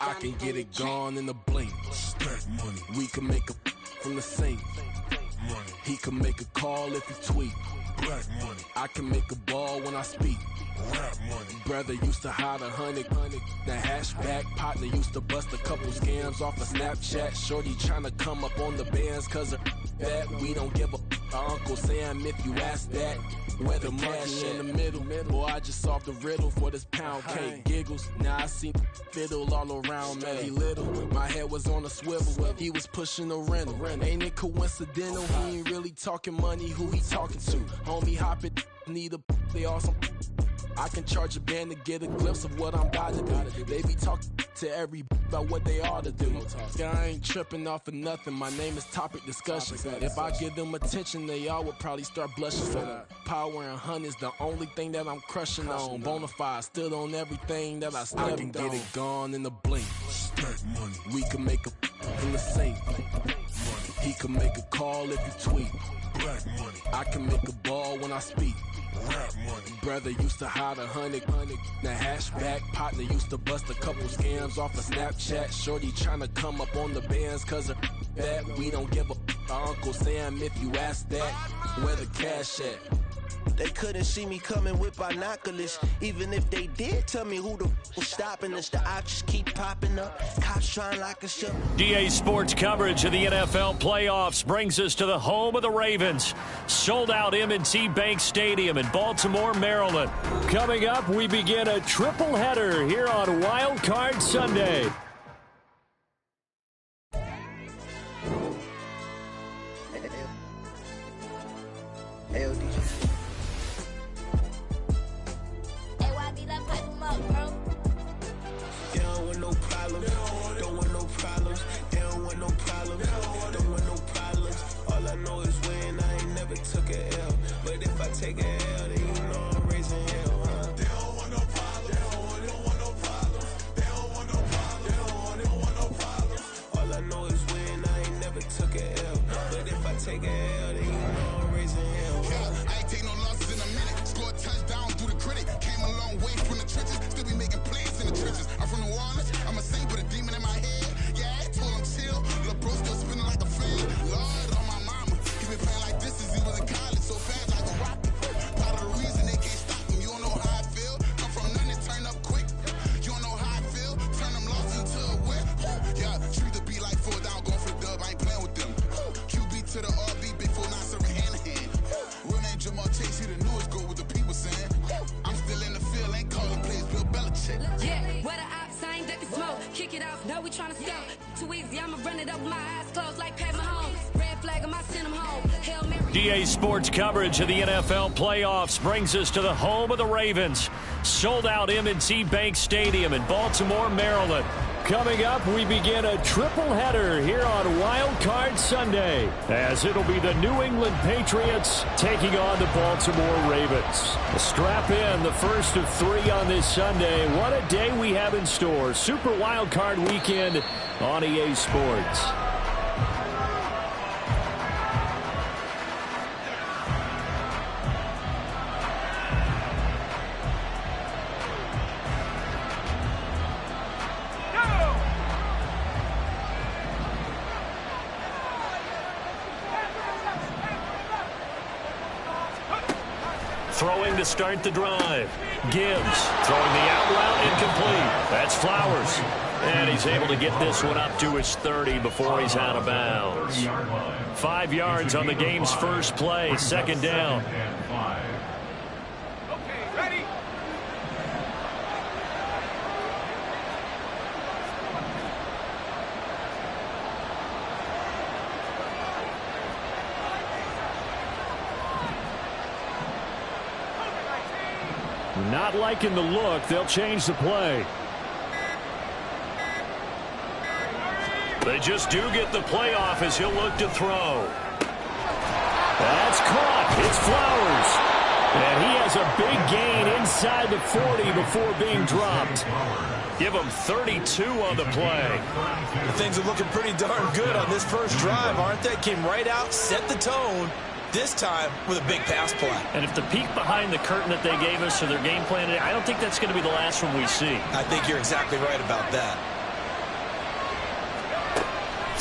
I can get it gone in a blink. Stack money. We can make a from the sink. Money. He can make a call if he tweet. Black money. I can make a ball when I speak. Rap money. Brother used to hide 100. The hashback partner used to bust a couple scams off of Snapchat. Shorty tryna come up on the bands cause of that. We don't give a Uncle Sam if you ask that. Where the money in the middle. Boy, I just solved the riddle for this pound cake. Giggles, now I see fiddle all around me. He little, my head was on a swivel. He was pushing a rental. Ain't it coincidental? He ain't really talking money. Who he talking to? Homie, hop it, need a they awesome. I can charge a band to get a glimpse of what I'm about to do. They be talking to every about what they ought to do. I ain't tripping off of nothing. My name is Topic Discussion. If I give them attention, they all would probably start blushing. So power and hunt is the only thing that I'm crushing on. Bonafide stood on everything that I stepped on. I can get it gone in a blink. Stack money. We can make a in the sink. Money. He can make a call if he tweet. Black money. I can make a ball when I speak. Rap money. Brother used to hide 100. The hashback partner used to bust a couple scams off of Snapchat. Shorty tryna come up on the bands cause of that. We don't give a Uncle Sam if you ask that. Where the cash at? They couldn't see me coming with binoculars. Even if they did tell me who the was stopping us, the options keep popping up. Cops trying like a show. DA Sports coverage of the NFL playoffs brings us to the home of the Ravens. Sold out M&T Bank Stadium in Baltimore, Maryland. Coming up, we begin a triple header here on Wild Card Sunday. Hey, DJ. They don't want no problems. Don't want no problems. They don't want no problems. Don't want no problems. All I know is win. I ain't never took a L. But if I take a L, then you know I'm raising hell, huh? They don't want no problems. They don't want no problems. They don't want no problems. They don't want no problems. All I know is win. I ain't never took a L. But if I take a L, then you know I'm raising hell, huh? I ain't take no losses in a minute. Scored touchdown through the critic. Came a long way from the trenches. Still be making plays in the trenches. I'm from New Orleans. I'm a saint with a demon in my head. Yeah, I told him chill. Lil' bro still spinning like a fan. Lord on my mama. He been playing like this since he was in college. So fast like a rocket. Part of the reason they can't stop him. You don't know how I feel. Come from nothing, turn up quick. You don't know how I feel. Turn them losses into a whip. Yeah, treat the beat like 4 down, going for the dub. I ain't playing with them. QB to the RB, big 4 9 serving hand to hand. Real name Jamar Chase, he the newest goal with the people saying. I'm still in the field, ain't calling plays, Bill Belichick. Yeah, where the ops, I ain't ducking smoke. Kick it off, know we tryna scout. Too easy, I'ma run it up with my eyes closed like Pat Mahomes. Red flag, I'ma send him home. Hail Mary. DA Sports coverage of the NFL playoffs brings us to the home of the Ravens. Sold out M&T Bank Stadium in Baltimore, Maryland. Coming up, we begin a triple header here on Wild Card Sunday, as it'll be the New England Patriots taking on the Baltimore Ravens. Strap in, the first of 3 on this Sunday. What a day we have in store. Super Wild Card Weekend on EA Sports. Throwing to start the drive. Gibbs throwing the out route incomplete. That's Flowers. And he's able to get this one up to his 30 before he's out of bounds. 5 yards on the game's first play. Second down. Not liking the look. They'll change the play. They just do get the play off as he'll look to throw. That's caught. It's Flowers. And he has a big gain inside the 40 before being dropped. Give him 32 on the play. Things are looking pretty darn good on this first drive, aren't they? Came right out, set the tone. This time with a big pass play. And if the peek behind the curtain that they gave us or their game plan, I don't think that's going to be the last one we see. I think you're exactly right about that.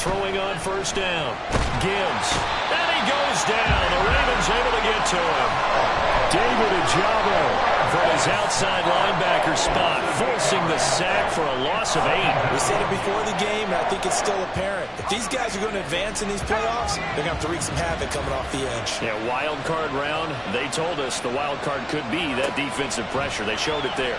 throwing on first down. Gibbs. And he goes down. The Ravens able to get to him. David Ojabo from his outside linebacker spot, forcing the sack for a loss of 8. We said it before the game, and I think it's still apparent. If these guys are going to advance in these playoffs, they're going to have to wreak some havoc coming off the edge. Yeah, wild card round. They told us the wild card could be that defensive pressure. They showed it there.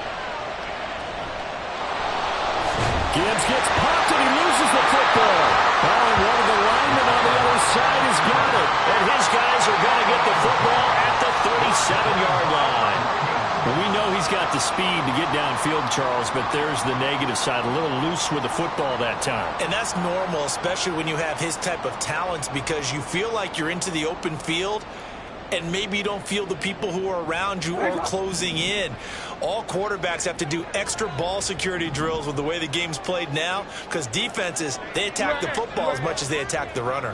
Gibbs gets popped and he loses the football. Oh, and one of the linemen on the other side has got it. And his guys are going to get the football at the 37-yard line. Well, we know he's got the speed to get downfield, Charles, but there's the negative side. A little loose with the football that time. And that's normal, especially when you have his type of talents, because you feel like you're into the open field and maybe you don't feel the people who are around you are closing in. All quarterbacks have to do extra ball security drills with the way the game's played now, because defenses, they attack the football as much as they attack the runner.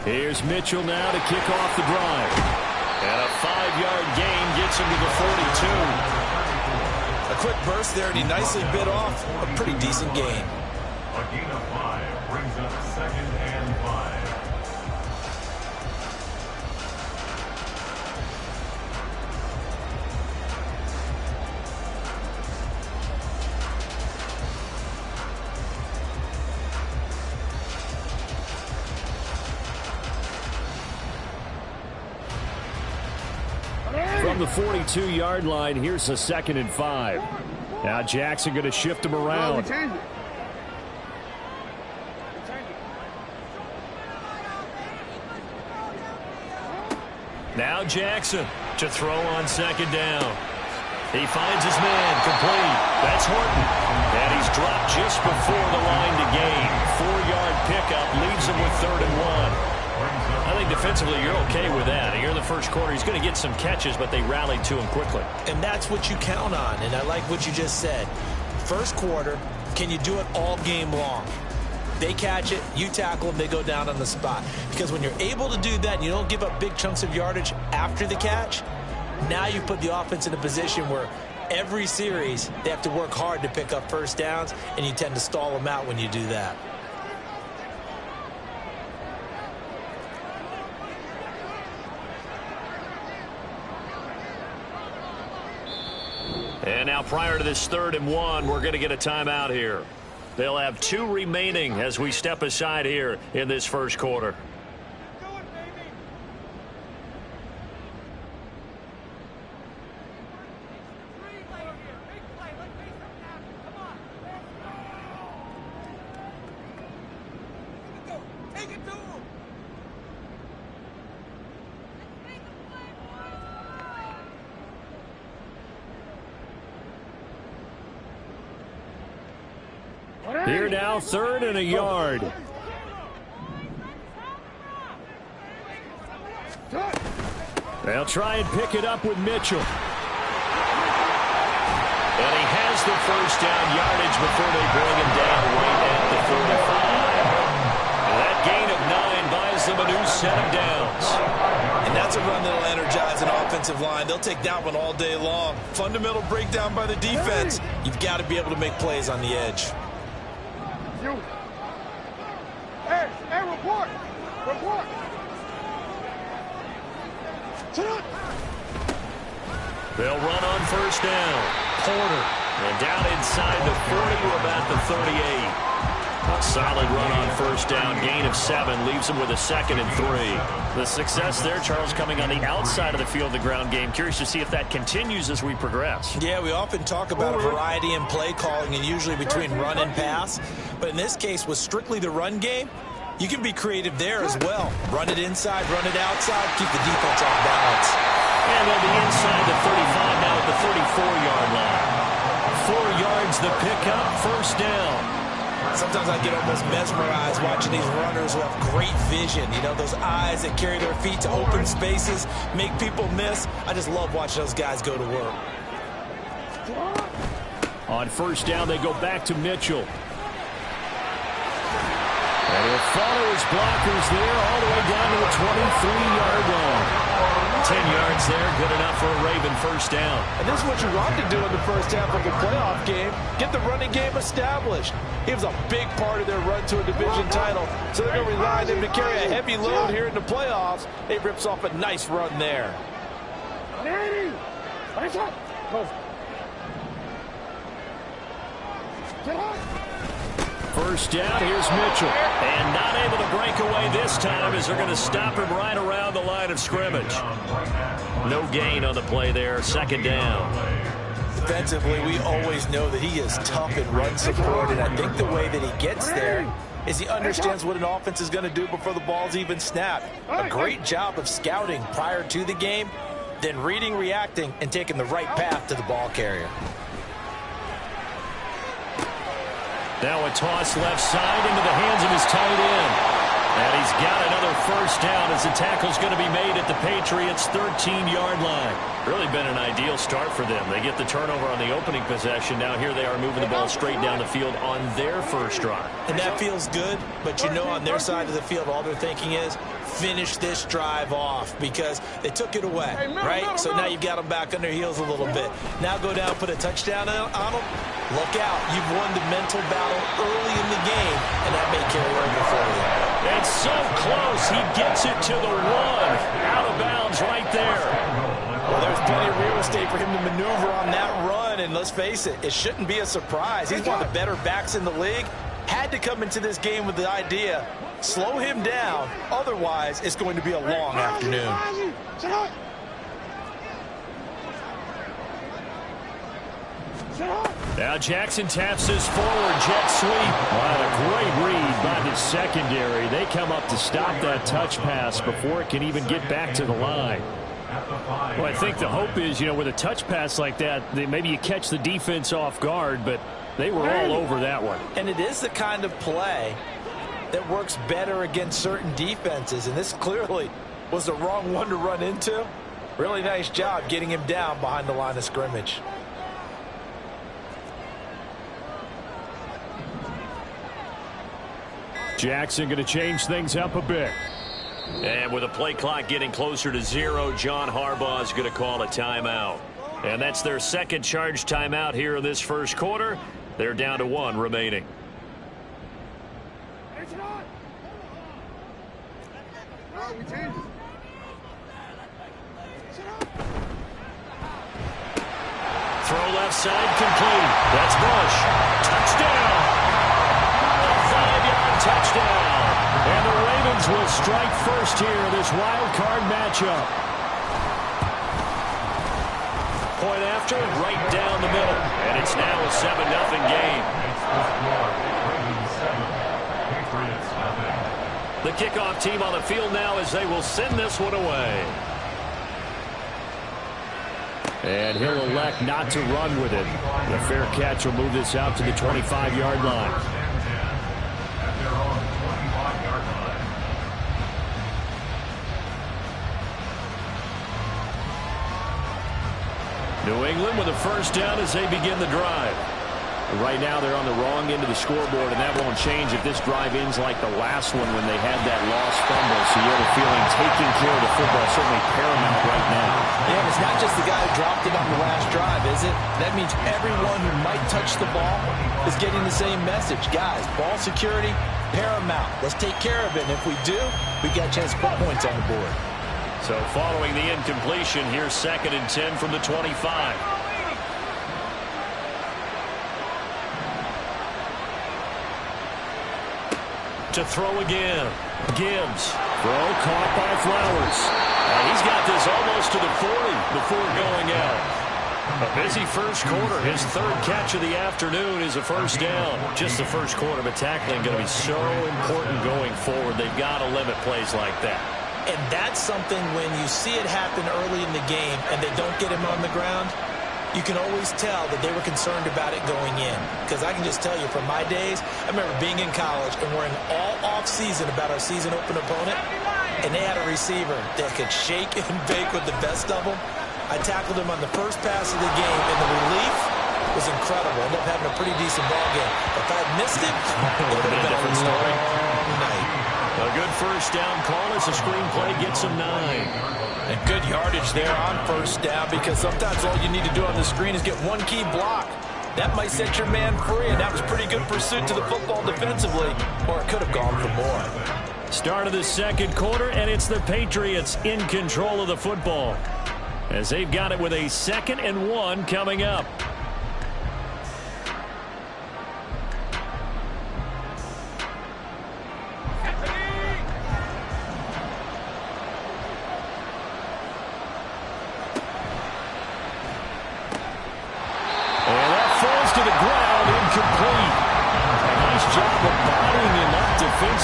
Here's Mitchell now to kick off the drive. And a 5-yard gain gets him to the 42. A quick burst there, and he nicely bit off a pretty decent gain. A gain of 5 brings up 2nd and 5. From the 42-yard line, here's a 2nd and 5. Now Jackson going to shift him around. Now Jackson to throw on 2nd down. He finds his man, complete. That's Horton. And he's dropped just before the line to gain. 4-yard pickup leaves him with 3rd and 1. I think defensively you're okay with that. Here in the first quarter, he's going to get some catches, but they rallied to him quickly. And that's what you count on, and I like what you just said. First quarter, can you do it all game long? They catch it, you tackle them, they go down on the spot. Because when you're able to do that and you don't give up big chunks of yardage after the catch, now you put the offense in a position where every series they have to work hard to pick up first downs, and you tend to stall them out when you do that. And now prior to this 3rd and 1, we're going to get a timeout here. They'll have 2 remaining as we step aside here in this first quarter. Here now, 3rd and a yard. They'll try and pick it up with Mitchell. And he has the first down yardage before they bring him down right at the 45. And that gain of 9 buys them a new set of downs. And that's a run that'll energize an offensive line. They'll take that one all day long. Fundamental breakdown by the defense. You've got to be able to make plays on the edge. Hey, report! Report! They'll run on first down. Porter. And down inside the 40 to about the 38. A solid run on first down. Gain of 7 leaves them with a 2nd and 3. The success there, Charles, coming on the outside of the field, the ground game. Curious to see if that continues as we progress. Yeah, we often talk about a variety in play calling and usually between run and pass. But in this case, with strictly the run game, you can be creative there as well. Run it inside, run it outside, keep the defense off balance. And they'll be inside the 35 now at the 34-yard line. 4 yards the pickup, first down. Sometimes I get almost mesmerized watching these runners who have great vision. You know, those eyes that carry their feet to open spaces, make people miss. I just love watching those guys go to work. On first down, they go back to Mitchell. And he'll follow his blockers there all the way down to the 23-yard line. 10 yards there, good enough for a Raven first down. And this is what you want to do in the first half of a playoff game. Get the running game established. He was a big part of their run to a division title. So they're going to rely on him to carry a heavy load here in the playoffs. He rips off a nice run there. First down, here's Mitchell. And not able to break away this time as they're going to stop him right around the line of scrimmage. No gain on the play there, second down. Defensively, we always know that he is tough in run support, and I think the way that he gets there is he understands what an offense is going to do before the ball's even snapped. A great job of scouting prior to the game, then reading, reacting, and taking the right path to the ball carrier. Now a toss left side into the hands of his tight end. And he's got another first down as the tackle's going to be made at the Patriots' 13-yard line. Really been an ideal start for them. They get the turnover on the opening possession. Now here they are moving the ball straight down the field on their first drive. And that feels good, but you know on their side of the field all they're thinking is finish this drive off because they took it away, right? So now you've got them back on their heels a little bit. Now go down, put a touchdown on them. Look out. You've won the mental battle early in the game, and that may carry over for you. It's so close. He gets it to the one. Out of bounds right there. Well, there's plenty of real estate for him to maneuver on that run, and let's face it, it shouldn't be a surprise. He's one of the better backs in the league. Had to come into this game with the idea, slow him down, otherwise it's going to be a long afternoon. Now Jackson taps this forward jet sweep. What a great read by the secondary. They come up to stop that touch pass before it can even get back to the line. Well, I think the hope is, you know, with a touch pass like that, maybe you catch the defense off guard, but they were all over that one. And it is the kind of play that works better against certain defenses, and this clearly was the wrong one to run into. Really nice job getting him down behind the line of scrimmage. Jackson going to change things up a bit. And with the play clock getting closer to 0, John Harbaugh is going to call a timeout. And that's their second charge timeout here in this first quarter. They're down to 1 remaining. Throw left side complete. That's Bush. Touchdown. Touchdown. And the Ravens will strike first here in this wild card matchup. Point after, right down the middle. And it's now a 7-0 game. The kickoff team on the field now as they will send this one away. And he'll elect not to run with it. The fair catch will move this out to the 25-yard line. New England with a first down as they begin the drive. Right now they're on the wrong end of the scoreboard, and that won't change if this drive ends like the last one when they had that lost fumble. So you have a feeling taking care of the football certainly paramount right now. Yeah, and it's not just the guy who dropped it on the last drive, is it? That means everyone who might touch the ball is getting the same message. Guys, ball security, paramount. Let's take care of it, and if we do, we've got a chance to put points on the board. So following the incompletion, here's 2nd and 10 from the 25. To throw again. Gibbs. Throw caught by Flowers. And he's got this almost to the 40 before going out. A busy first quarter. His 3rd catch of the afternoon is a first down. Just the first quarter, but tackling going to be so important going forward. They've got to limit plays like that. And that's something when you see it happen early in the game and they don't get him on the ground, you can always tell that they were concerned about it going in. Because I can just tell you from my days, I remember being in college and worrying all off-season about our season open opponent, and they had a receiver that could shake and bake with the best of them. I tackled him on the first pass of the game, and the relief was incredible. Ended up having a pretty decent ball game. If I had missed it, it would have been a different story. Night. A good first down call as the screenplay gets him 9. And good yardage there on first down, because sometimes all you need to do on the screen is get one key block. That might set your man free, and that was pretty good pursuit to the football defensively, or it could have gone for more. Start of the second quarter, and it's the Patriots in control of the football, as they've got it with a 2nd and 1 coming up.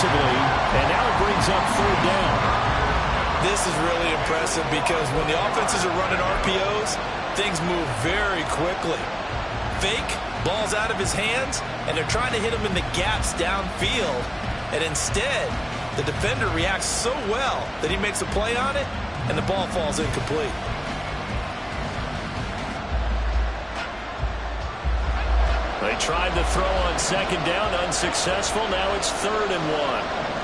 And now it brings up 3rd down. This is really impressive because when the offenses are running RPOs, things move very quickly. Fake, ball's out of his hands, and they're trying to hit him in the gaps downfield. And instead, the defender reacts so well that he makes a play on it, and the ball falls incomplete. They tried to throw on 2nd down, unsuccessful. Now it's 3rd and 1.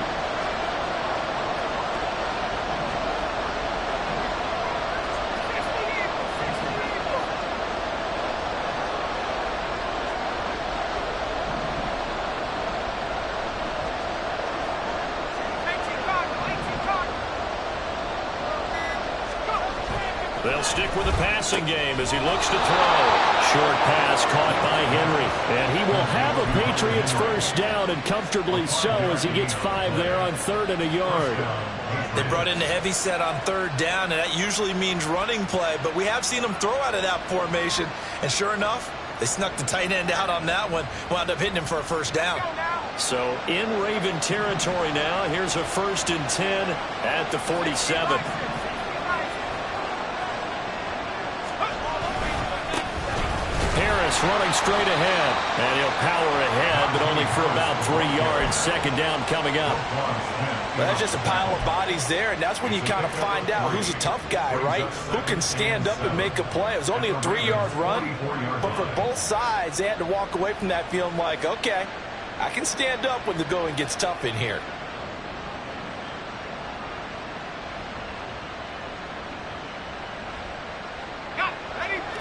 They'll stick with the passing game as he looks to throw. Short pass caught by Henry. And he will have a Patriots first down, and comfortably so, as he gets 5 there on 3rd and a yard. They brought in the heavy set on 3rd down, and that usually means running play. But we have seen them throw out of that formation. And sure enough, they snuck the tight end out on that one. Wound up hitting him for a first down. So in Raven territory now. Here's a 1st and 10 at the 47. Harris running straight ahead, and he'll power ahead, but only for about 3 yards. 2nd down coming up. Well, that's just a pile of bodies there, and that's when you kind of find out who's a tough guy, right? Who can stand up and make a play. It was only a 3-yard run, but for both sides, they had to walk away from that feeling like, okay, I can stand up when the going gets tough in here.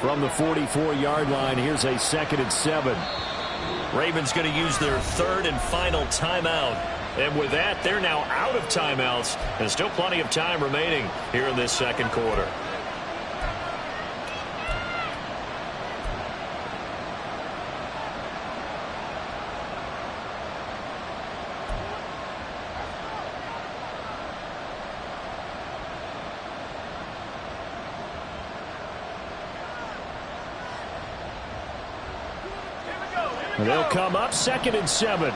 From the 44-yard line, here's a 2nd and 7. Ravens going to use their 3rd and final timeout. And with that, they're now out of timeouts. There's still plenty of time remaining here in this second quarter. And they'll come up 2nd and 7.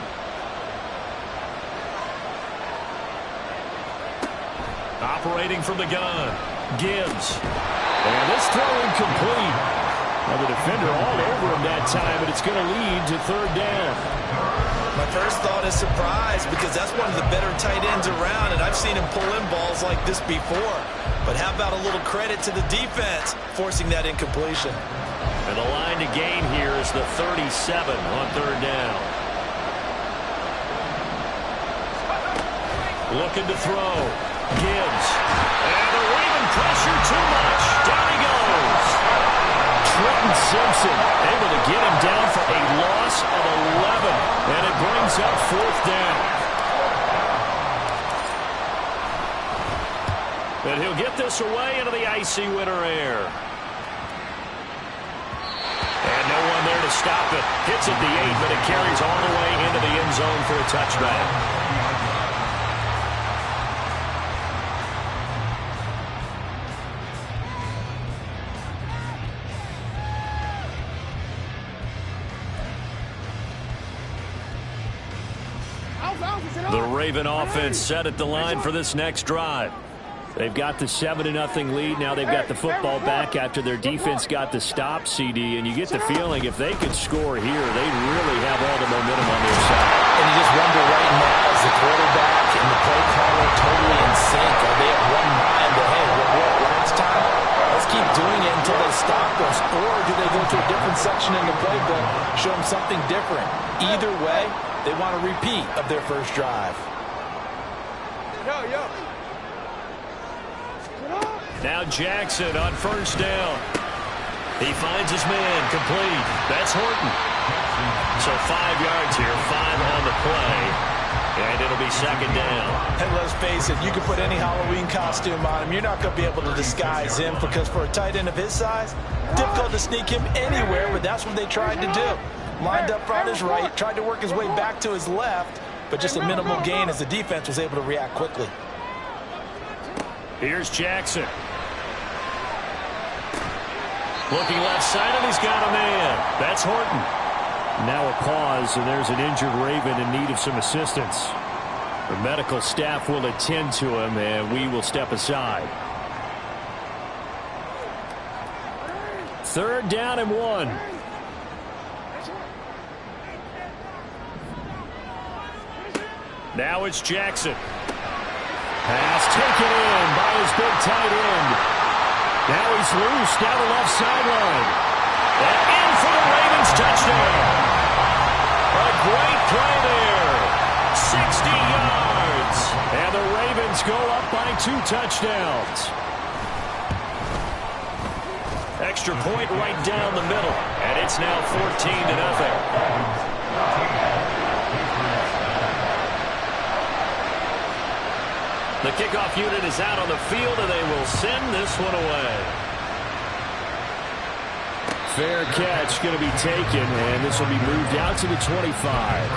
Operating from the gun. Gibbs. And this throw incomplete. Now the defender all over him that time, but it's going to lead to 3rd down. My first thought is surprise, because that's one of the better tight ends around, and I've seen him pull in balls like this before. But how about a little credit to the defense forcing that incompletion? And the line to gain here is the 37 on 3rd down. Looking to throw. Gibbs. And the Raven pressure too much. Down he goes. Trenton Simpson able to get him down for a loss of 11. And it brings up 4th down. And he'll get this away into the icy winter air. And no one there to stop it. Hits at the 8, but it carries all the way into the end zone for a touchback. The Raven offense set at the line for this next drive. They've got the 7-0 lead. Now they've got the football back after their defense got the stop, CD. And you get the feeling if they could score here, they really have all the momentum on their side. And you just wonder right now, is the quarterback and the play caller totally in sync? Are they at one mind that, hey, what last time? Let's keep doing it until they stop us. Or do they go to a different section in the playbook, show them something different. Either way, they want a repeat of their first drive. Yo. Now Jackson on first down. He finds his man, complete. That's Horton. So 5 yards here, 5 on the play. And it'll be second down. And let's face it, you can put any Halloween costume on him. You're not going to be able to disguise him, because for a tight end of his size, difficult to sneak him anywhere, but that's what they tried to do. Lined up on his right, tried to work his way back to his left, but just a minimal gain as the defense was able to react quickly. Here's Jackson. Looking left side, and he's got a man. That's Horton. Now a pause, and there's an injured Raven in need of some assistance. The medical staff will attend to him, and we will step aside. 3rd down and 1. Now it's Jackson. Pass taken in by his big tight end. Now he's loose down the left sideline. And in for the Ravens touchdown. A great play there. 60 yards. And the Ravens go up by 2 touchdowns. Extra point right down the middle. And it's now 14-0. The kickoff unit is out on the field, and they will send this one away. Fair catch going to be taken, and this will be moved out to the 25.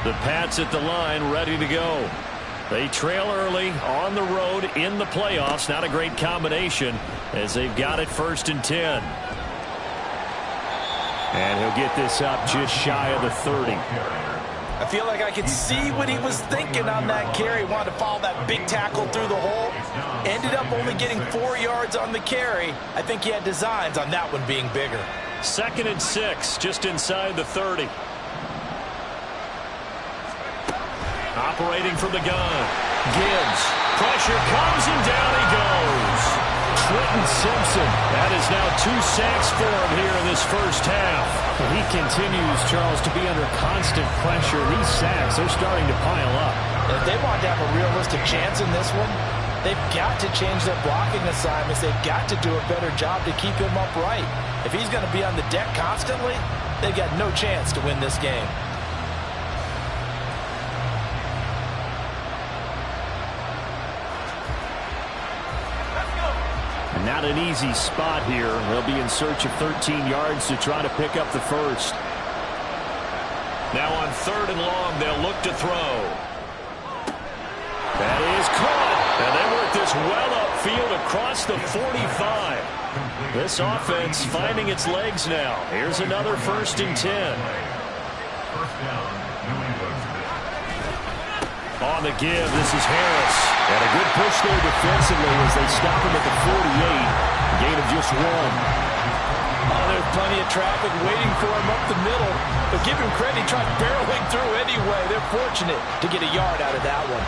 The Pats at the line, ready to go. They trail early on the road in the playoffs. Not a great combination as they've got it 1st and 10. And he'll get this up just shy of the 30. I feel like I could see what he was thinking on that carry. Wanted to follow that big tackle through the hole. Ended up only getting 4 yards on the carry. I think he had designs on that one being bigger. 2nd and 6, just inside the 30. Operating from the gun. Gibbs. Pressure comes, and down he goes. Trenton Simpson. That is now 2 sacks for him here in this first half. He continues, Charles, to be under constant pressure. These sacks are starting to pile up. If they want to have a realistic chance in this one, they've got to change their blocking assignments. They've got to do a better job to keep him upright. If he's going to be on the deck constantly, they've got no chance to win this game. Not an easy spot here. They'll be in search of 13 yards to try to pick up the first. Now on 3rd and long, they'll look to throw. That is caught. And they work this well upfield across the 45. This offense finding its legs now. Here's another 1st and 10. On the give, this is Harris. And a good push there defensively as they stop him at the 48. Gain of just 1. Oh, there's plenty of traffic waiting for him up the middle. But give him credit, he tried barreling through anyway. They're fortunate to get a yard out of that one.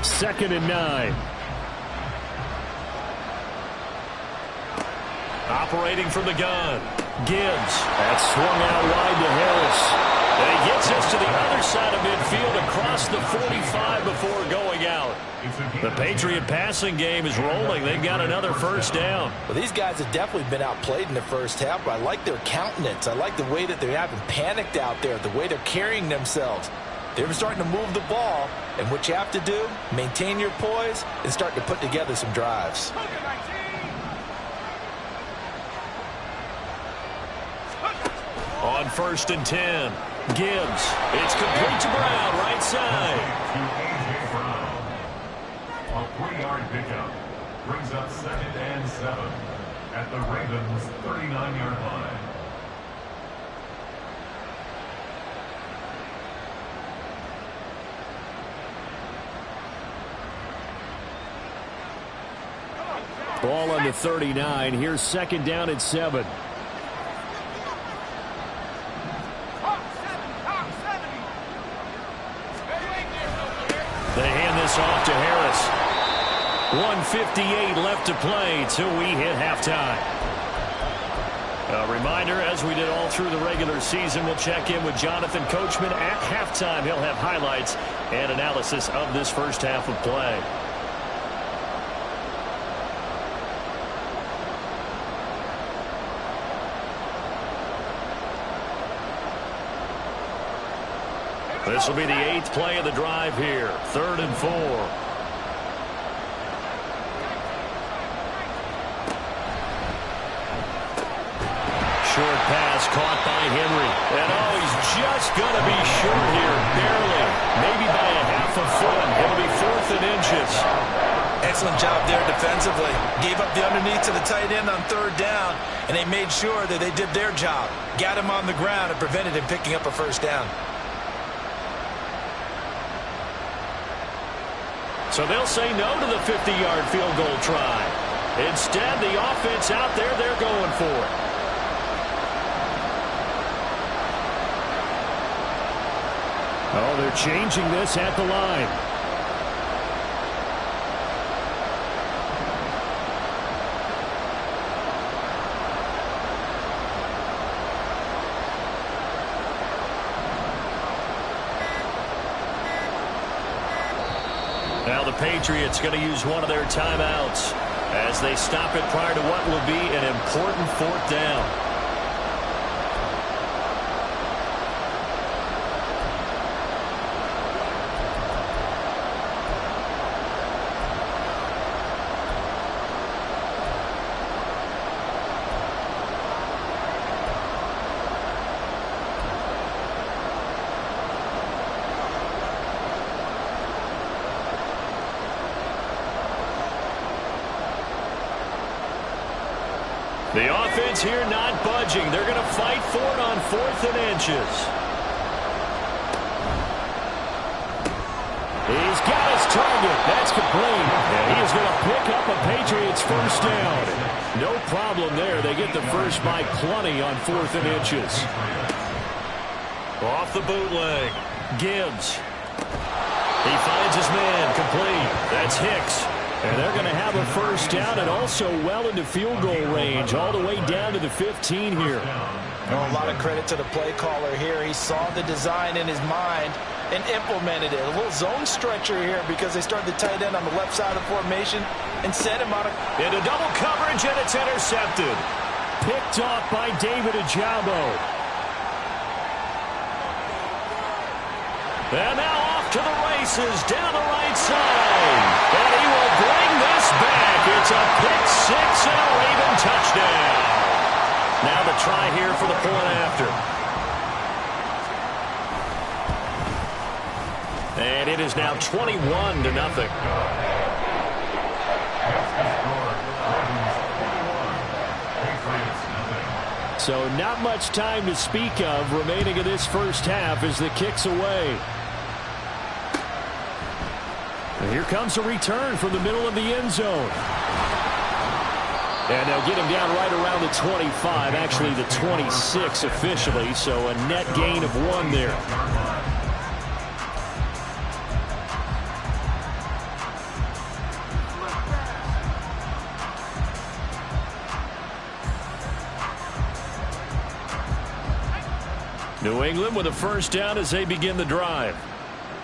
Second and 9. Operating from the gun. Gibbs. That's swung out wide to Harris. And he gets us to the other side of midfield across the 45 before going out. The Patriot passing game is rolling. They've got another 1st down. Well, these guys have definitely been outplayed in the first half, but I like their countenance. I like the way that they haven't panicked out there, the way they're carrying themselves. They're starting to move the ball, and what you have to do, maintain your poise and start to put together some drives. On 1st and 10, Gibbs. It's complete to Brown, right side. A 3-yard pickup brings up 2nd and 7 at the Ravens' 39-yard line. Ball on the 39. Here's second down and 7. They hand this off to Harris. 1:58 left to play till we hit halftime. A reminder, as we did all through the regular season, we'll check in with Jonathan Coachman at halftime. He'll have highlights and analysis of this first half of play. This will be the 8th play of the drive here. 3rd and 4. Short pass caught by Henry. And he's just going to be short here. Barely. Maybe by a half a foot. It'll be 4th and inches. Excellent job there defensively. Gave up the underneath to the tight end on 3rd down, and they made sure that they did their job. Got him on the ground and prevented him picking up a first down. So they'll say no to the 50-yard field goal try. Instead, the offense out there, they're going for it. Oh, they're changing this at the line. Now the Patriots going to use one of their timeouts as they stop it prior to what will be an important 4th down. The offense here not budging. They're going to fight for it on 4th and inches. He's got his target. That's complete. And he is going to pick up a Patriots first down. No problem there. They get the first by plenty on 4th and inches. Off the bootleg. Gibbs. He finds his man. Complete. That's Hicks. And they're going to have a first down and also well into field goal range, all the way down to the 15 here. Oh, a lot of credit to the play caller here. He saw the design in his mind and implemented it. A little zone stretcher here because they started the tight end on the left side of the formation and sent him on into double coverage, and it's intercepted. Picked off by David Ojabo. And now off to the races down the right side. And he will bring this back. It's a pick six and a Raven touchdown. Now the try here for the point after. And it is now 21-0. So not much time to speak of remaining in this first half as the kick's away. And here comes a return from the middle of the end zone. And they'll get him down right around the 25, actually the 26 officially, so a net gain of 1 there. New England with a first down as they begin the drive.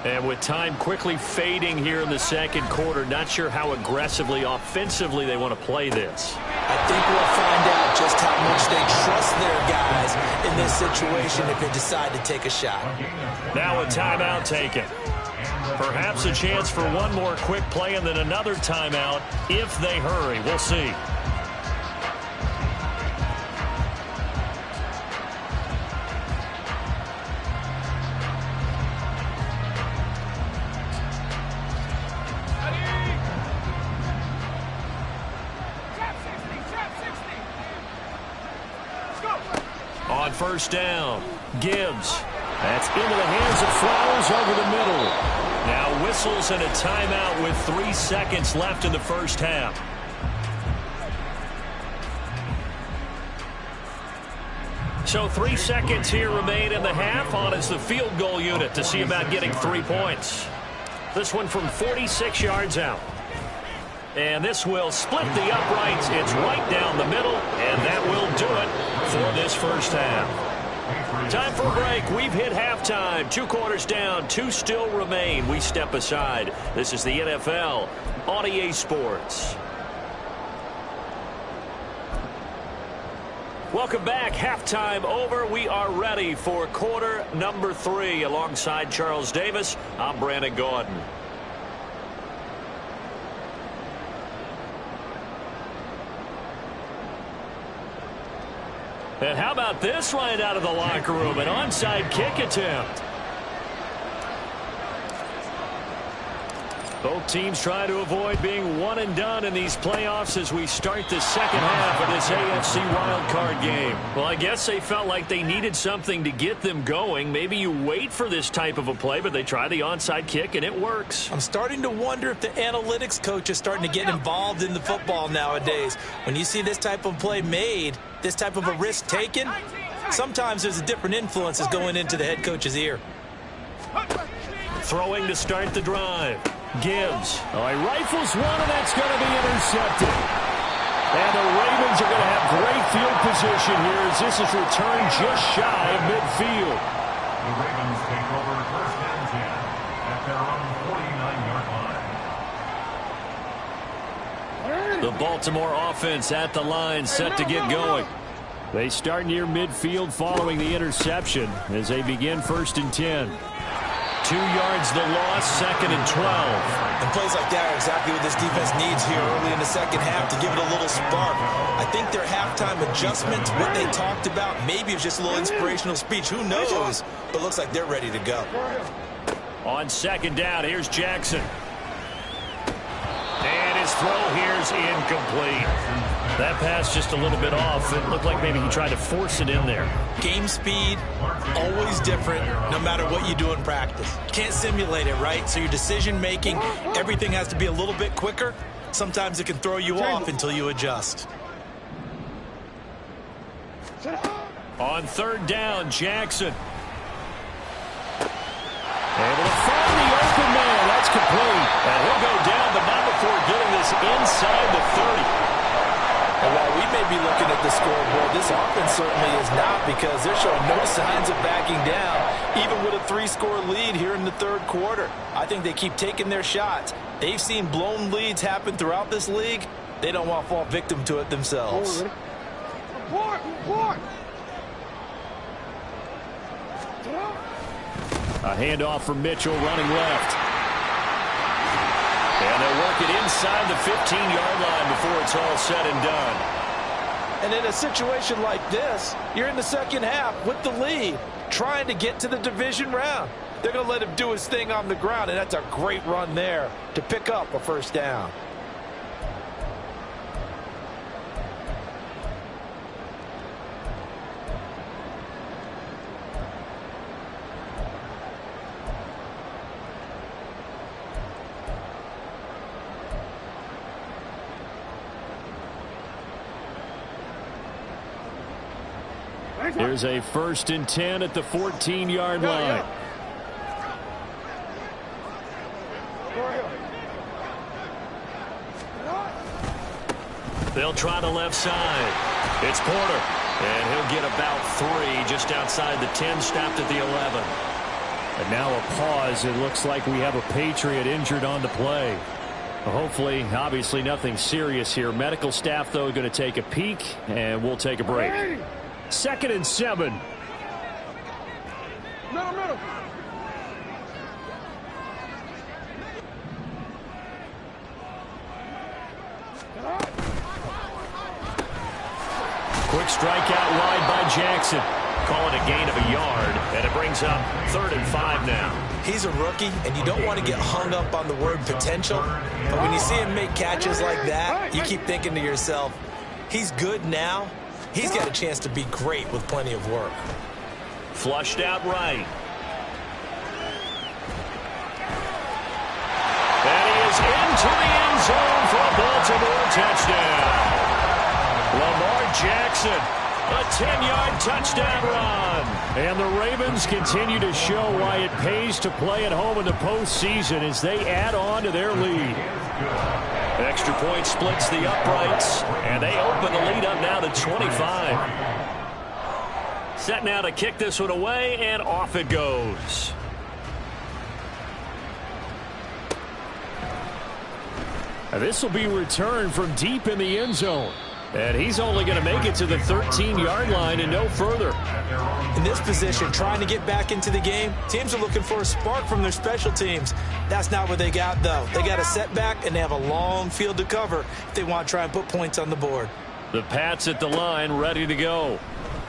And with time quickly fading here in the second quarter, not sure how aggressively, offensively they want to play this. I think we'll find out just how much they trust their guys in this situation if they decide to take a shot. Now a timeout taken. Perhaps a chance for one more quick play and then another timeout if they hurry. We'll see. On first down, Gibbs. That's into the hands of Flowers over the middle. Now whistles and a timeout with 3 seconds left in the first half. So 3 seconds here remain in the half. On is the field goal unit to see about getting 3 points. This one from 46 yards out. And this will split the uprights. It's right down the middle, and that will do it for this first half. Time for a break. We've hit halftime. 2 quarters down. 2 still remain. We step aside. This is the NFL on EA Sports. Welcome back. Halftime over. We are ready for quarter number 3. Alongside Charles Davis, I'm Brandon Gaudin. And how about this right out of the locker room? An onside kick attempt. Both teams trying to avoid being one and done in these playoffs as we start the second half of this AFC wildcard game. Well, I guess they felt like they needed something to get them going. Maybe you wait for this type of a play, but they try the onside kick, and it works. I'm starting to wonder if the analytics coach is starting to get involved in the football nowadays. When you see this type of play made, this type of a risk taken, sometimes there's a different influences going into the head coach's ear. Throwing to start the drive. Gibbs. Oh, he rifles one, and that's going to be intercepted. And the Ravens are going to have great field position here as this is returned just shy of midfield. The Ravens take over first and 10 at their own 49-yard line. The Baltimore offense at the line, set to get going. They start near midfield following the interception as they begin first and 10. 2 yards the loss, 2nd and 12. And plays like that are exactly what this defense needs here early in the second half to give it a little spark. I think their halftime adjustment, what they talked about, maybe it's just a little inspirational speech. Who knows? But looks like they're ready to go. On second down, here's Jackson. And his throw here's incomplete. That pass just a little bit off. It looked like maybe he tried to force it in there. Game speed, always different, no matter what you do in practice. You can't simulate it, right? So your decision-making, everything has to be a little bit quicker. Sometimes it can throw you off until you adjust. On third down, Jackson. Able to find the open man. That's complete. And he'll go down, but not before getting this inside the 30. And while we may be looking at the scoreboard, this offense certainly is not, because they're showing no signs of backing down, even with a 3-score lead here in the third quarter. I think they keep taking their shots. They've seen blown leads happen throughout this league. They don't want to fall victim to it themselves. Report! A handoff from Mitchell running left. And they'll work it inside the 15-yard line before it's all said and done. And in a situation like this, you're in the second half with the lead, trying to get to the division round. They're going to let him do his thing on the ground, and that's a great run there to pick up a first down. Here's a 1st and 10 at the 14-yard line. They'll try the left side. It's Porter. And he'll get about 3 just outside the 10, stopped at the 11. And now a pause. It looks like we have a Patriot injured on the play. Hopefully, obviously nothing serious here. Medical staff, though, going to take a peek, and we'll take a break. 2nd and 7. Middle. Quick strike out wide by Jackson. Call it a gain of a yard, and it brings up 3rd and 5 now. He's a rookie, and you don't want to get hung up on the word potential. But when you see him make catches like that, you keep thinking to yourself, he's good now. He's got a chance to be great with plenty of work. Flushed out right. And he is into the end zone for a Baltimore touchdown. Lamar Jackson A 10-yard touchdown run. And the Ravens continue to show why it pays to play at home in the postseason as they add on to their lead. Extra point splits the uprights, and they open the lead up now to 25. Set now to kick this one away, and off it goes. This will be returned from deep in the end zone. And he's only going to make it to the 13-yard line and no further. In this position, trying to get back into the game, teams are looking for a spark from their special teams. That's not what they got, though. They got a setback, and they have a long field to cover if they want to try and put points on the board. The Pats at the line, ready to go.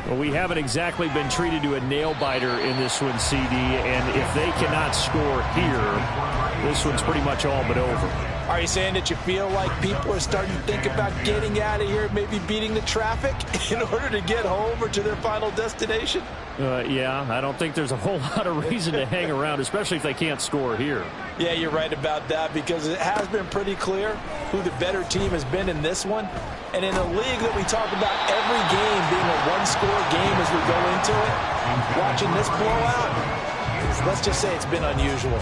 Well, we haven't exactly been treated to a nail-biter in this one, CD, and if they cannot score here, this one's pretty much all but over. Are you saying that you feel like people are starting to think about getting out of here, maybe beating the traffic in order to get home or to their final destination? Yeah, I don't think there's a whole lot of reason to hang around, especially if they can't score here. Yeah, you're right about that because it has been pretty clear who the better team has been in this one. And in a league that we talk about every game being a one-score game as we go into it, watching this blowout, let's just say it's been unusual.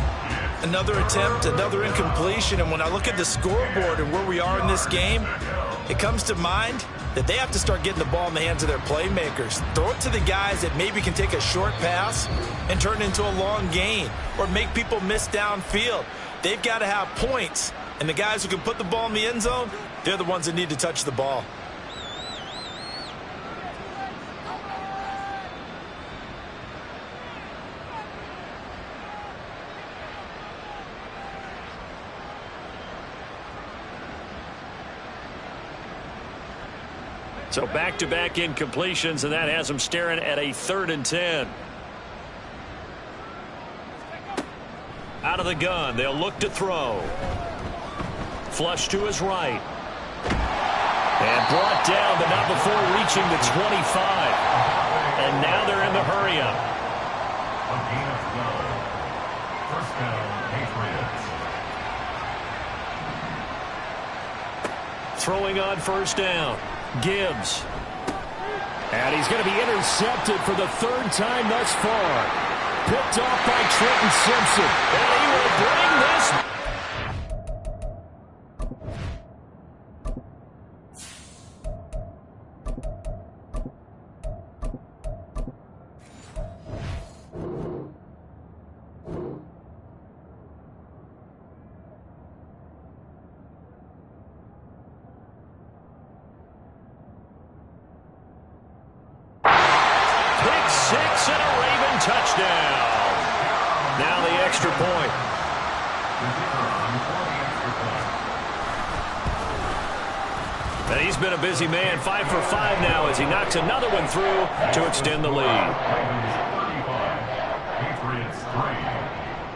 Another attempt, another incompletion, and when I look at the scoreboard and where we are in this game, it comes to mind that they have to start getting the ball in the hands of their playmakers. Throw it to the guys that maybe can take a short pass and turn it into a long gain or make people miss downfield. They've got to have points, and the guys who can put the ball in the end zone, they're the ones that need to touch the ball. So back-to-back incompletions, and that has them staring at a 3rd and 10. Out of the gun, they'll look to throw. Flush to his right. And brought down, but not before reaching the 25. And now they're in the hurry-up. A gain of 12. First down, Patriots. Throwing on first down. Gibbs. And he's going to be intercepted for the 3rd time thus far. Picked off by Trenton Simpson. And he will bring this. Touchdown. Now the extra point. And he's been a busy man, 5 for 5 now as he knocks another one through to extend the lead.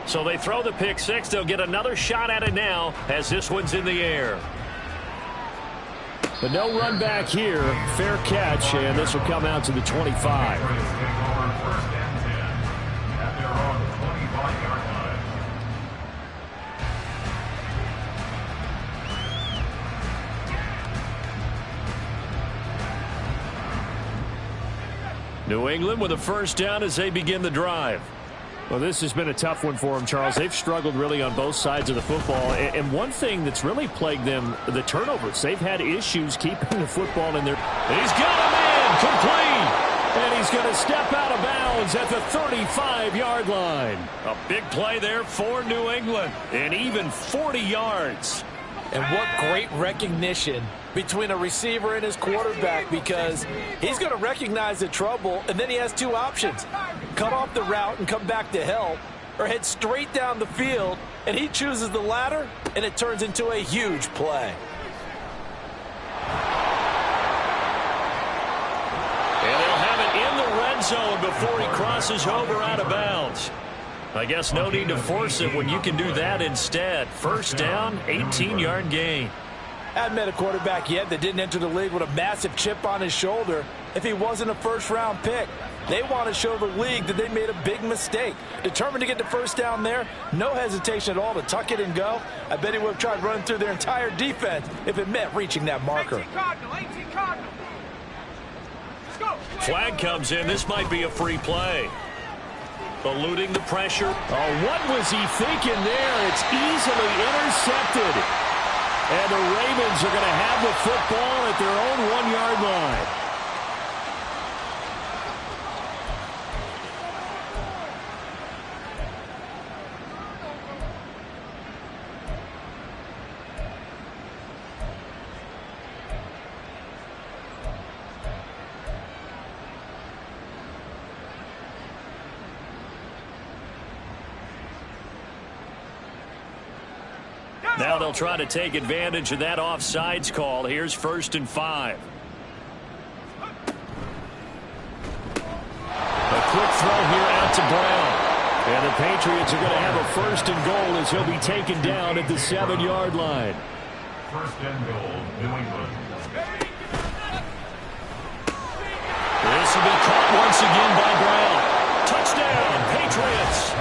So they throw the pick six. They'll get another shot at it now as this one's in the air. But no run back here. Fair catch, and this will come out to the 25. New England with a first down as they begin the drive. Well, this has been a tough one for them, Charles. They've struggled really on both sides of the football. And one thing that's really plagued them, the turnovers. They've had issues keeping the football in their... He's got a man complete! And he's going to step out of bounds at the 35-yard line. A big play there for New England. And even 40 yards. And what great recognition between a receiver and his quarterback, because he's going to recognize the trouble, and then he has two options. Cut off the route and come back to help, or head straight down the field, and he chooses the latter, and it turns into a huge play. And they'll have it in the red zone before he crosses over out of bounds. I guess no need to force it when you can do that instead. First down, 18-yard gain. I hadn't met a quarterback yet that didn't enter the league with a massive chip on his shoulder if he wasn't a first-round pick. They want to show the league that they made a big mistake. Determined to get the first down there, no hesitation at all to tuck it and go. I bet he would have tried running through their entire defense if it meant reaching that marker. 18 Cardinal. Flag comes in. This might be a free play. Eluding the pressure. Oh, what was he thinking there? It's easily intercepted. And the Ravens are going to have the football at their own 1-yard line. Now they'll try to take advantage of that offsides call. Here's 1st and 5. A quick throw here out to Brown. And the Patriots are going to have a 1st and goal as he'll be taken down at the 7-yard line. 1st and goal, New England. This will be caught once again by Brown. Touchdown, Patriots.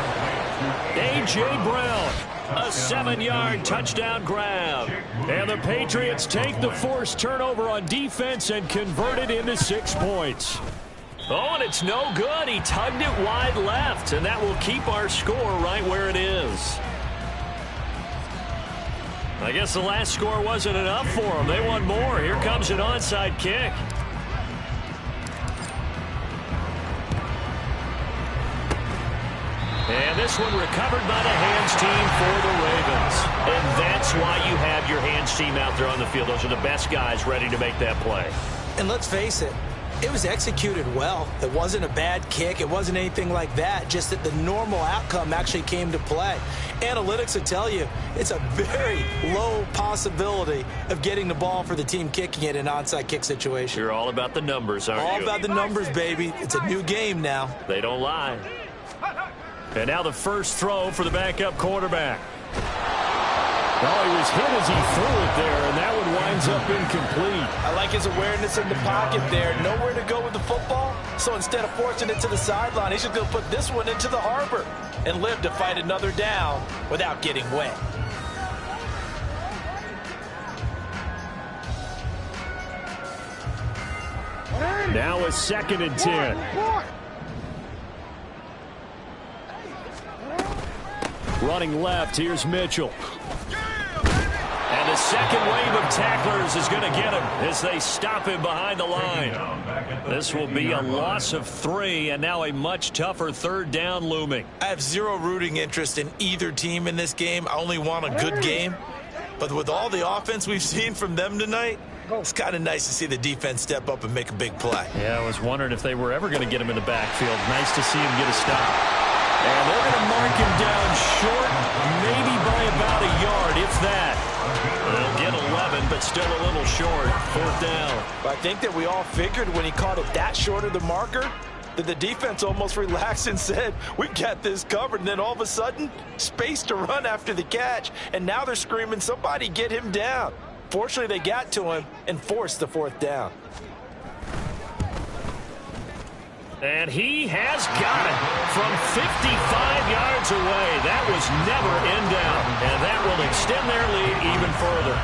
A.J. Brown. A 7-yard touchdown grab. And the Patriots take the forced turnover on defense and convert it into 6 points. Oh, and it's no good. He tugged it wide left, and that will keep our score right where it is. I guess the last score wasn't enough for them. They want more. Here comes an onside kick. And this one recovered by the hands team for the Ravens. And that's why you have your hands team out there on the field. Those are the best guys ready to make that play. And let's face it, it was executed well. It wasn't a bad kick. It wasn't anything like that. Just that the normal outcome actually came to play. Analytics will tell you it's a very low possibility of getting the ball for the team kicking it in an onside kick situation. You're all about the numbers, aren't you? All about the numbers, baby. It's a new game now. They don't lie. And now the first throw for the backup quarterback. Oh, he was hit as he threw it there, and that one winds up incomplete. I like his awareness in the pocket there. Nowhere to go with the football. So instead of forcing it to the sideline, he's just going to put this one into the harbor and live to fight another down without getting wet. Now a 2nd and 10. Running left, here's Mitchell. And the second wave of tacklers is going to get him as they stop him behind the line. This will be a loss of 3, and now a much tougher 3rd down looming. I have zero rooting interest in either team in this game. I only want a good game. But with all the offense we've seen from them tonight, it's kind of nice to see the defense step up and make a big play. Yeah, I was wondering if they were ever going to get him in the backfield. Nice to see him get a stop. And they're going to mark him down short, maybe by about a yard, if that. They'll get 11, but still a little short. 4th down. I think that we all figured when he caught it that short of the marker that the defense almost relaxed and said, we got this covered. And then all of a sudden, space to run after the catch. And now they're screaming, somebody get him down. Fortunately, they got to him and forced the 4th down. And he has got it from 55 yards away. That was never in doubt. And that will extend their lead even further.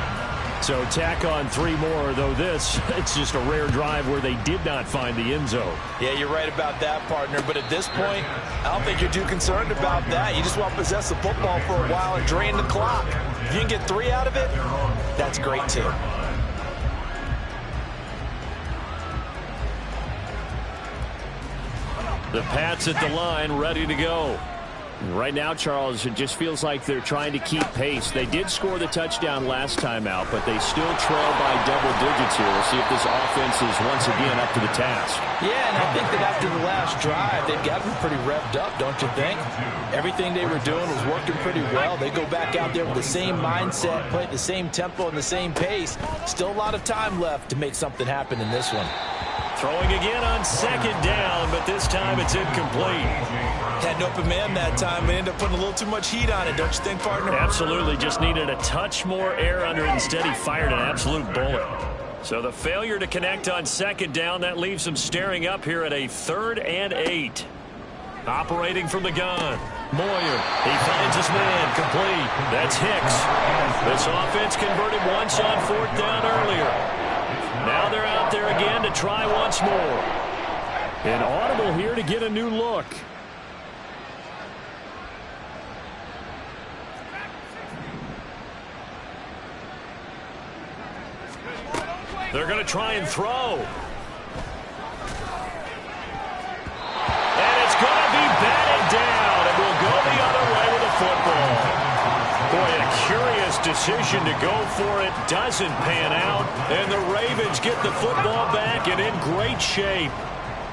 So tack on 3 more, though it's just a rare drive where they did not find the end zone. Yeah, you're right about that, partner. But at this point, I don't think you're too concerned about that. You just want to possess the football for a while and drain the clock. If you can get 3 out of it, that's great, too. The Pats at the line, ready to go. Right now, Charles, it just feels like they're trying to keep pace. They did score the touchdown last time out, but they still trail by double digits here. We'll see if this offense is once again up to the task. Yeah, and I think that after the last drive, they've got them pretty revved up, don't you think? Everything they were doing was working pretty well. They go back out there with the same mindset, play at the same tempo and the same pace. Still a lot of time left to make something happen in this one. Throwing again on 2nd down, but this time it's incomplete. Had an open man that time and ended up putting a little too much heat on it, don't you think, partner? Absolutely. Just needed a touch more air under it. Instead, he fired an absolute bullet. So the failure to connect on 2nd down, that leaves him staring up here at a 3rd and 8. Operating from the gun. Moyer, he finds his man, complete. That's Hicks. This offense converted once on 4th down earlier. Now they're out there again to try once more. An audible here to get a new look. They're going to try and throw. And it's going to be batted down, and we'll go the other way with the football. Boy, a curious decision to go for it. Doesn't pan out, and the Ravens get the football back and in great shape.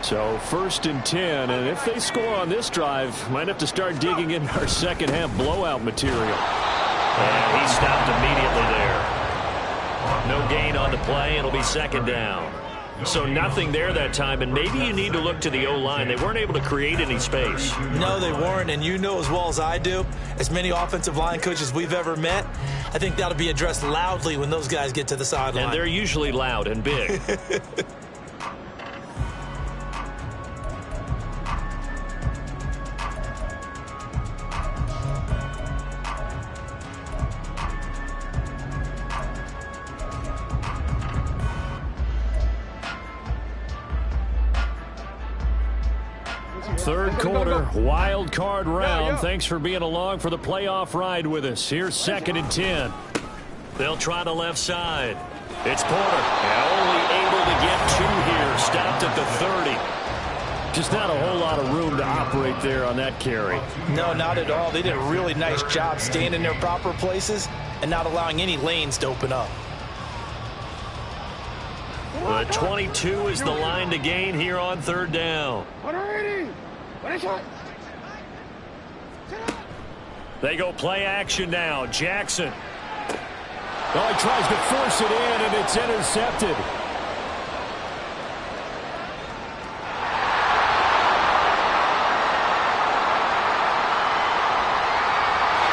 So 1st and 10, and if they score on this drive, might have to start digging in our second half blowout material. And he stopped immediately there. No gain on the play. It'll be 2nd down. So nothing there that time, and maybe you need to look to the O-line. They weren't able to create any space. No, they weren't, and you know as well as I do, as many offensive line coaches we've ever met, I think that'll be addressed loudly when those guys get to the sideline. And they're usually loud and big. Third quarter, wild card round. Thanks for being along for the playoff ride with us. Here's 2nd and 10. They'll try the left side. It's Porter. And only able to get 2 here. Stopped at the 30. Just not a whole lot of room to operate there on that carry. No, not at all. They did a really nice job staying in their proper places and not allowing any lanes to open up. The 22 is the line to gain here on 3rd down. They go play action now. Jackson. Oh, he tries to force it in, and it's intercepted.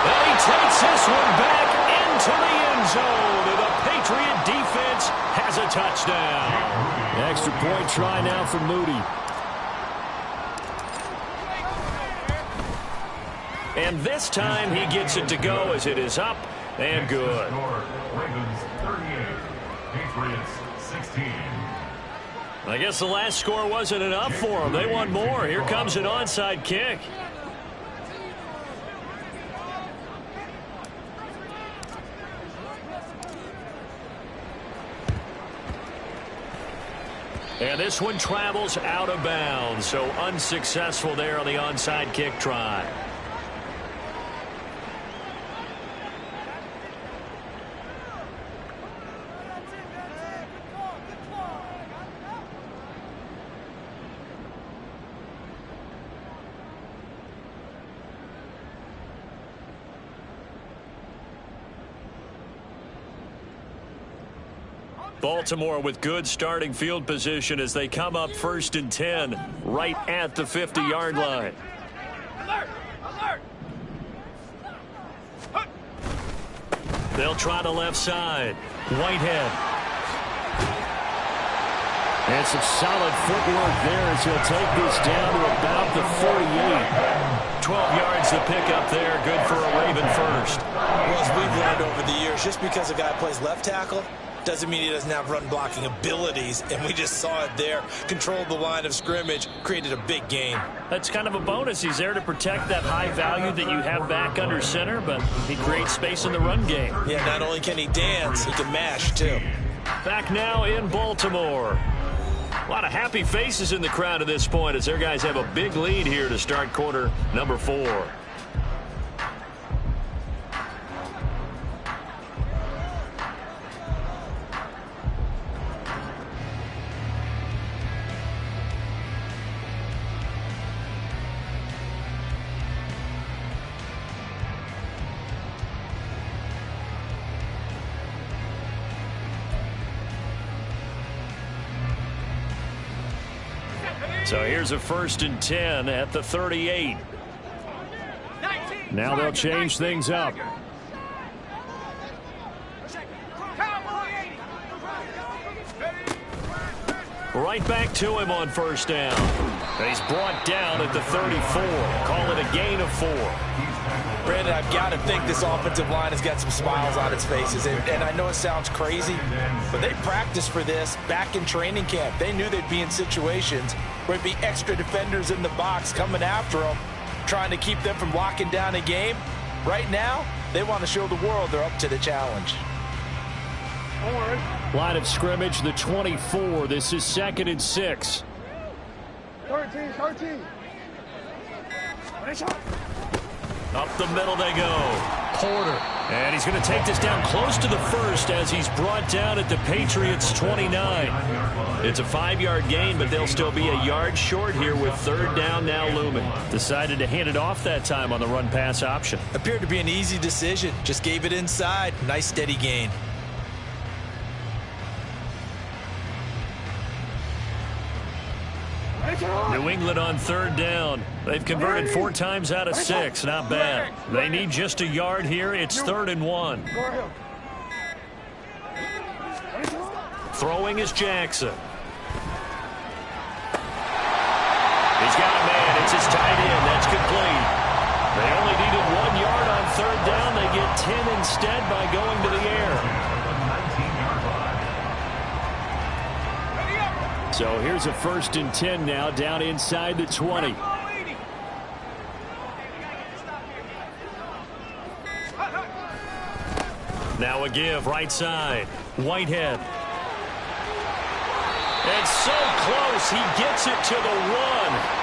And he takes this one back into the end zone. And the Patriot defense has a touchdown. Extra point try now for Moody. And this time he gets it to go as it is up and good. Ravens 38, Patriots 16. I guess the last score wasn't enough for them. They want more. Here comes an onside kick. And this one travels out of bounds, so unsuccessful there on the onside kick try. Baltimore with good starting field position as they come up 1st and 10 right at the 50-yard line. They'll try the left side. Whitehead. And some solid footwork there as he'll take this down to about the 48. 12 yards to pick up there. Good for a Raven first. Well, as we've learned over the years, just because a guy plays left tackle doesn't mean he doesn't have run blocking abilities, and we just saw it there. Controlled the line of scrimmage, created a big gain. That's kind of a bonus. He's there to protect that high value that you have back under center, but he creates space in the run game. Yeah, not only can he dance, he can mash too. Back now in Baltimore. A lot of happy faces in the crowd at this point as their guys have a big lead here to start quarter number 4. So here's a 1st and 10 at the 38. Now they'll change things up. Right back to him on 1st down. He's brought down at the 34. Call it a gain of 4. Brandon, I've got to think this offensive line has got some smiles on its faces. And I know it sounds crazy, but they practiced for this back in training camp. They knew they'd be in situations where it'd be extra defenders in the box coming after them, trying to keep them from locking down a game. Right now, they want to show the world they're up to the challenge. Line of scrimmage, the 24. This is 2nd and 6. 13. Up the middle they go. Porter. And he's going to take this down close to the first as he's brought down at the Patriots' 29. It's a 5-yard gain, but they'll still be a yard short here with 3rd down now looming. Decided to hand it off that time on the run-pass option. Appeared to be an easy decision. Just gave it inside. Nice steady gain. New England on 3rd down. They've converted 4 times out of 6. Not bad. They need just a yard here. It's 3rd and 1. Throwing is Jackson. He's got a man. It's his tight end. That's complete. They only needed 1 yard on 3rd down. They get 10 instead by going to the air. So here's a 1st and 10 now, down inside the 20. Now a give, right side. Whitehead. It's so close, he gets it to the 1.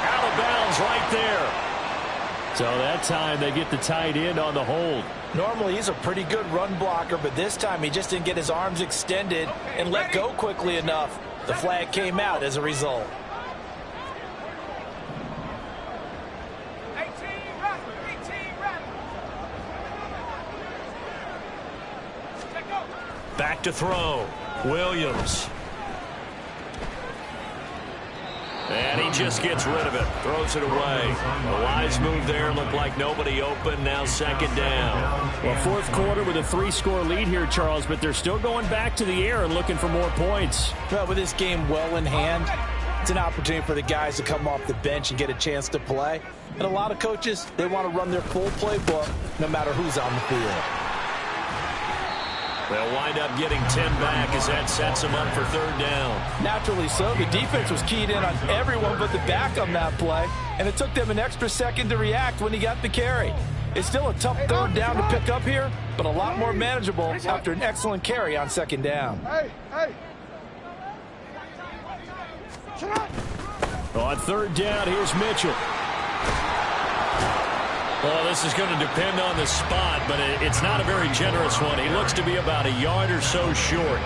Out of bounds right there. So that time they get the tight end on the hold. Normally he's a pretty good run blocker, but this time he just didn't get his arms extended and let go quickly enough. The flag came out as a result. Back to throw. Williams. And he just gets rid of it. Throws it away. A wise move there. Looked like nobody open. Now 2nd down. Well, 4th quarter with a 3-score lead here, Charles, but they're still going back to the air and looking for more points. Well, with this game well in hand, it's an opportunity for the guys to come off the bench and get a chance to play. And a lot of coaches, they want to run their full playbook no matter who's on the field. They'll wind up getting 10 back as that sets them up for 3rd down. Naturally so. The defense was keyed in on everyone but the back on that play, and it took them an extra second to react when he got the carry. It's still a tough 3rd down to pick up here, but a lot more manageable after an excellent carry on 2nd down. On 3rd down, here's Mitchell. Well, this is going to depend on the spot, but it's not a very generous one. He looks to be about a yard or so short.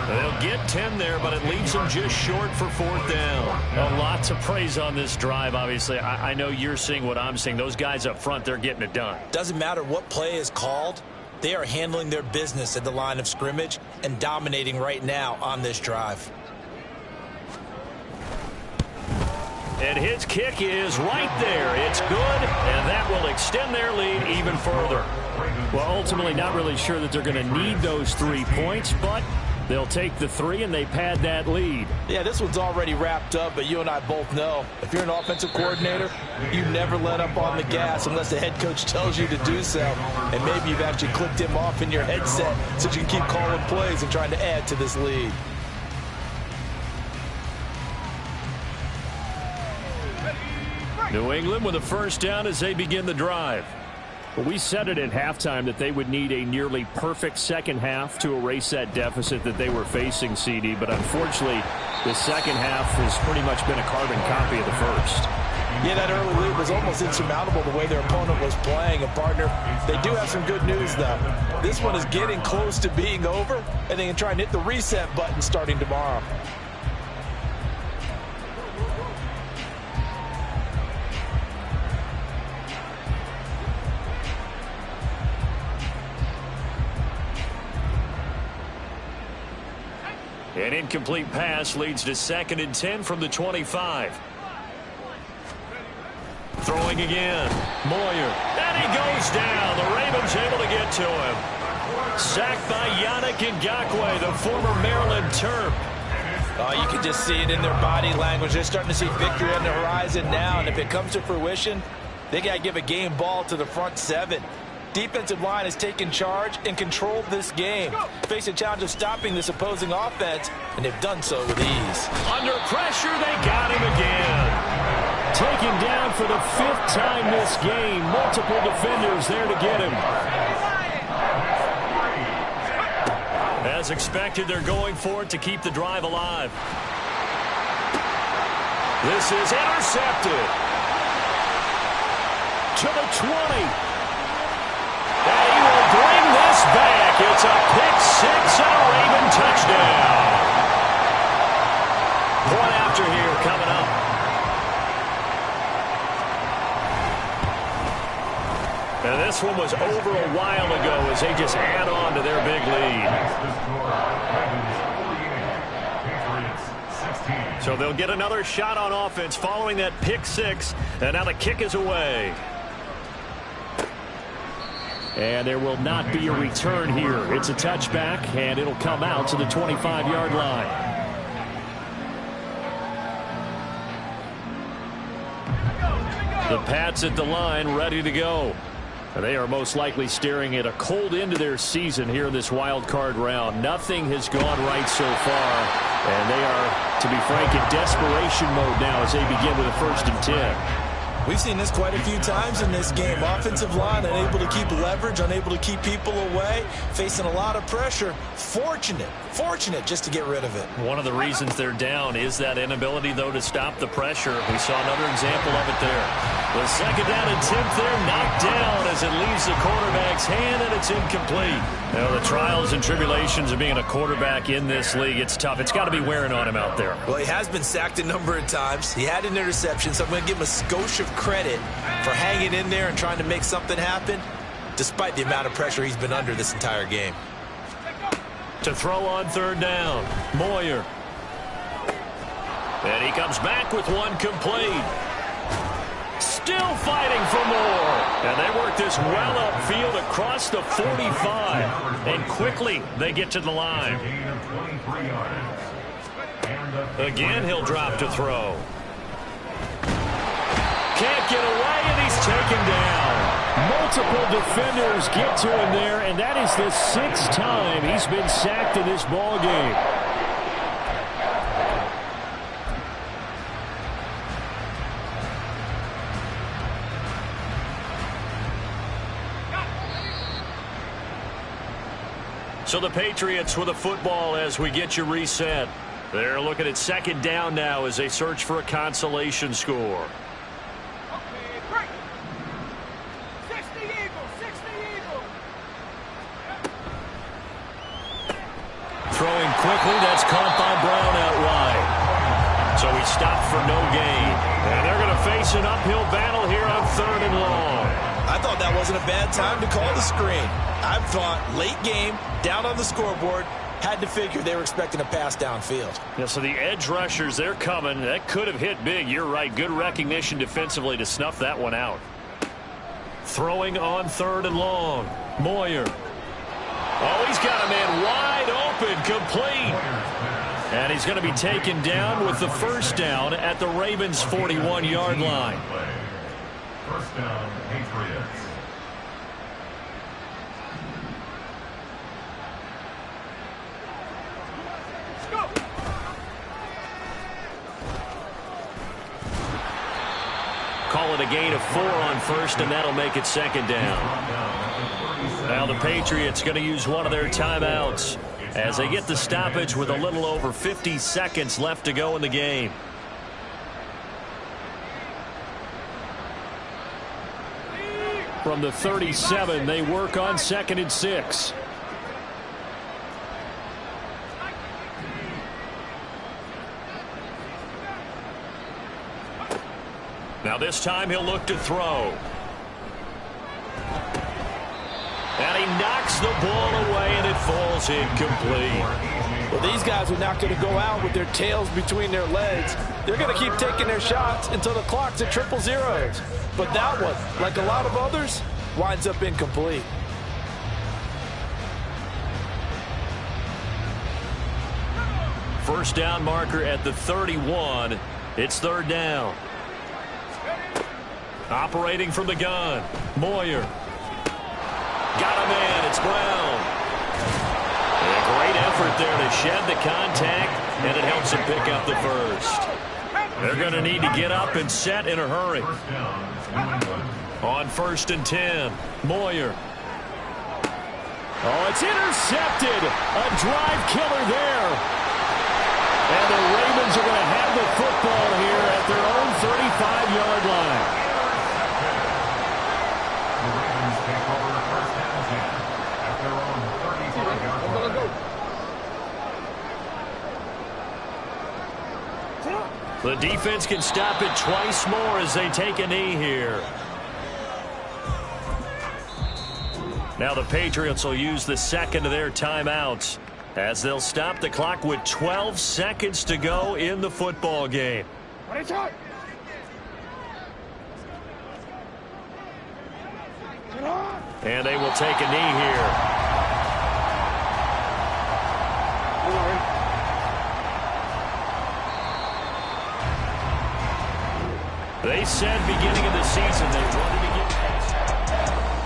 They'll get 10 there, but it leaves them just short for 4th down. A lot to praise on this drive, obviously. I know you're seeing what I'm seeing. Those guys up front, they're getting it done. Doesn't matter what play is called. They are handling their business at the line of scrimmage and dominating right now on this drive. And his kick is right there. It's good, and that will extend their lead even further. Well, ultimately not really sure that they're going to need those 3 points, but they'll take the 3 and they pad that lead. Yeah, this one's already wrapped up, but you and I both know if you're an offensive coordinator, you never let up on the gas unless the head coach tells you to do so. And maybe you've actually clicked him off in your headset so you can keep calling plays and trying to add to this lead. New England with a 1st down as they begin the drive. Well, we said it at halftime that they would need a nearly perfect second half to erase that deficit that they were facing, CD. But unfortunately, the second half has pretty much been a carbon copy of the first. Yeah, that early lead was almost insurmountable the way their opponent was playing. And, partner, they do have some good news, though. This one is getting close to being over, and they can try and hit the reset button starting tomorrow. An incomplete pass leads to 2nd and 10 from the 25. Throwing again. Moyer. And he goes down. The Ravens able to get to him. Sacked by Yannick Ngakoue, the former Maryland Terp. Oh, you can just see it in their body language. They're starting to see victory on the horizon now, and if it comes to fruition, They got to give a game ball to the front seven. Defensive line has taken charge and controlled this game. Face a challenge of stopping this opposing offense, and they've done so with ease. Under pressure, they got him again. Taken down for the 5th time this game. Multiple defenders there to get him. As expected, they're going for it to keep the drive alive. This is intercepted. To the 20. And he will bring this back. It's a pick six and a Raven touchdown. Point after here coming up. And this one was over a while ago as they just add on to their big lead. So they'll get another shot on offense following that pick six. And now the kick is away. And there will not be a return here. It's a touchback, and it'll come out to the 25-yard line. The Pats at the line, ready to go. They are most likely staring at a cold end to their season here in this wild card round. Nothing has gone right so far, and they are, to be frank, in desperation mode now as they begin with a 1st and 10. We've seen this quite a few times in this game. Offensive line unable to keep leverage, unable to keep people away, facing a lot of pressure. Fortunate just to get rid of it. One of the reasons they're down is that inability, though, to stop the pressure. We saw another example of it there. The 2nd down attempt there knocked down as it leaves the quarterback's hand, and it's incomplete. Now, the trials and tribulations of being a quarterback in this league, it's tough. It's got to be wearing on him out there. Well, he has been sacked a number of times. He had an interception, so I'm going to give him a skosh of credit for hanging in there and trying to make something happen, despite the amount of pressure he's been under this entire game. To throw on 3rd down, Moyer. And he comes back with one complete. Still fighting for more. And they work this well upfield across the 45. And quickly they get to the line. Again, he'll drop to throw. Can't get away, and he's taken down. Multiple defenders get to him there, and that is the 6th time he's been sacked in this ball game. So the Patriots with a football as we get you reset. They're looking at 2nd down now as they search for a consolation score. Throwing quickly, that's caught by Brown out wide. So he stopped for no gain. And they're going to face an uphill battle here on 3rd and long. I thought that wasn't a bad time to call the screen. I thought late game, down on the scoreboard, had to figure they were expecting a pass downfield. Yeah, so the edge rushers, they're coming. That could have hit big. You're right. Good recognition defensively to snuff that one out. Throwing on 3rd and long. Moyer. Oh, he's got a man wide open, complete. And he's going to be taken down with the 1st down at the Ravens' 41-yard line. 1st down, Patriots. Call it a gain of 4 on 1st, and that'll make it 2nd down. Now the Patriots going to use one of their timeouts as they get the stoppage with a little over 50 seconds left to go in the game. From the 37, they work on 2nd and 6. Now this time he'll look to throw. And he knocks the ball away, and it falls incomplete. Well, these guys are not going to go out with their tails between their legs. They're going to keep taking their shots until the clock's at 000. But that one, like a lot of others, winds up incomplete. First down marker at the 31. It's 3rd down. Operating from the gun. Moyer. Got a man. It's Brown. And a great effort there to shed the contact, and it helps him pick up the first. They're going to need to get up and set in a hurry. On 1st and 10, Moyer. Oh, it's intercepted. A drive killer there. And the Ravens are going to have the football here at their own 35-yard line. The Ravens take over 1st and 10 at their own 35-yard line. The defense can stop it twice more as they take a knee here. Now the Patriots will use the second of their timeouts as they'll stop the clock with 12 seconds to go in the football game. And they will take a knee here. They said beginning of the season they wanted to get past.